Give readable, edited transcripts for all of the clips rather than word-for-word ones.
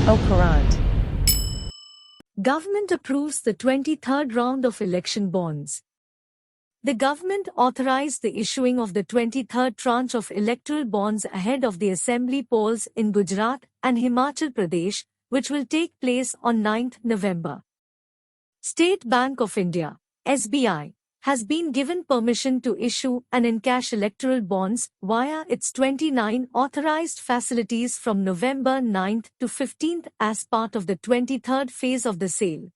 Au Courant. Government approves the 23rd round of election bonds. The government authorized the issuing of the 23rd tranche of electoral bonds ahead of the assembly polls in Gujarat and Himachal Pradesh, which will take place on 9th November. State Bank of India (SBI) has been given permission to issue and encash electoral bonds via its 29 authorized facilities from November 9th to 15th as part of the 23rd phase of the sale.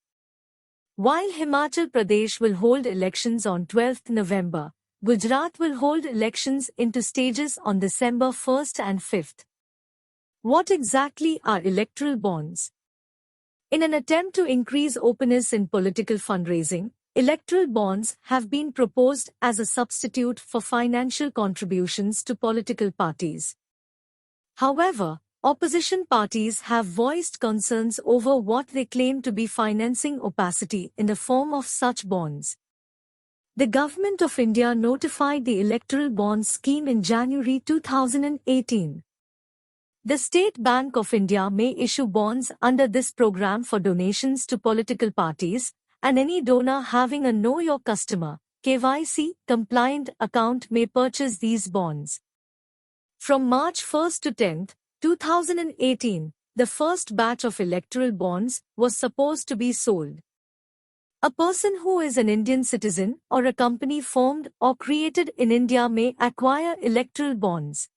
While Himachal Pradesh will hold elections on 12th November, Gujarat will hold elections into stages on December 1st and 5th. What exactly are electoral bonds? In an attempt to increase openness in political fundraising, electoral bonds have been proposed as a substitute for financial contributions to political parties. However, opposition parties have voiced concerns over what they claim to be financing opacity in the form of such bonds. The Government of India notified the electoral bonds scheme in January 2018. The State Bank of India may issue bonds under this program for donations to political parties, and any donor having a Know Your Customer (KYC) compliant account may purchase these bonds. From March 1 to 10, 2018, the first batch of electoral bonds was supposed to be sold. A person who is an Indian citizen or a company formed or created in India may acquire electoral bonds.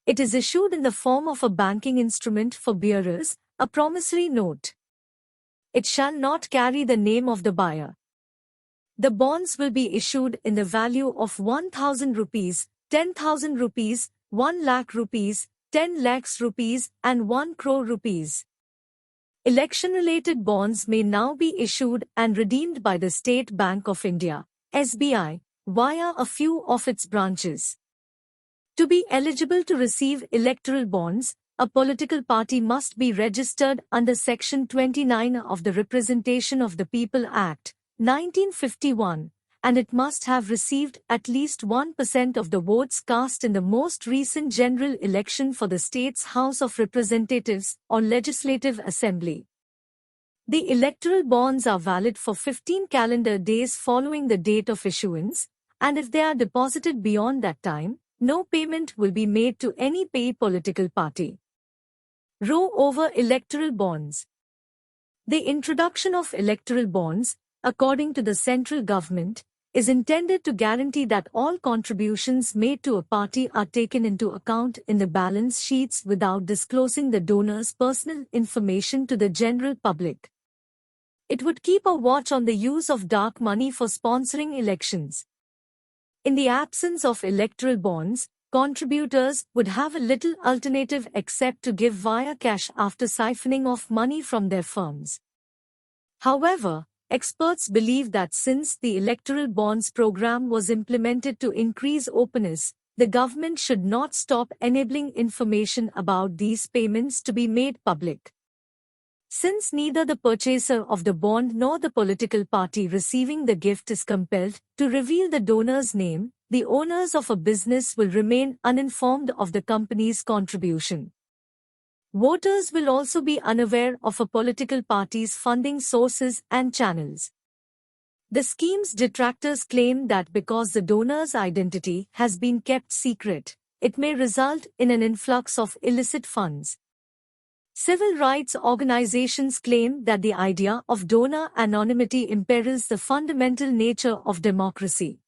It is issued in the form of a banking instrument for bearers, a promissory note. It shall not carry the name of the buyer. The bonds will be issued in the value of 1,000 rupees, 10,000 rupees, 1 lakh rupees, 10 lakhs rupees, and 1 crore rupees. Election-related bonds may now be issued and redeemed by the State Bank of India (SBI) via a few of its branches. To be eligible to receive electoral bonds, a political party must be registered under Section 29 of the Representation of the People Act, 1951, and it must have received at least 1% of the votes cast in the most recent general election for the state's House of Representatives or Legislative Assembly. The electoral bonds are valid for 15 calendar days following the date of issuance, and if they are deposited beyond that time, no payment will be made to any payee political party. Row over electoral bonds. The introduction of electoral bonds, according to the central government, is intended to guarantee that all contributions made to a party are taken into account in the balance sheets without disclosing the donor's personal information to the general public. It would keep a watch on the use of dark money for sponsoring elections. In the absence of electoral bonds, contributors would have a little alternative except to give via cash after siphoning off money from their firms. However, experts believe that since the electoral bonds program was implemented to increase openness, the government should not stop enabling information about these payments to be made public. Since neither the purchaser of the bond nor the political party receiving the gift is compelled to reveal the donor's name, the owners of a business will remain uninformed of the company's contribution. Voters will also be unaware of a political party's funding sources and channels. The scheme's detractors claim that because the donor's identity has been kept secret, it may result in an influx of illicit funds. Civil rights organizations claim that the idea of donor anonymity imperils the fundamental nature of democracy.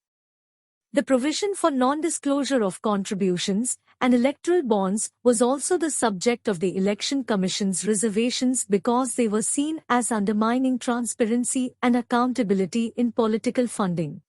The provision for non-disclosure of contributions and electoral bonds was also the subject of the Election Commission's reservations because they were seen as undermining transparency and accountability in political funding.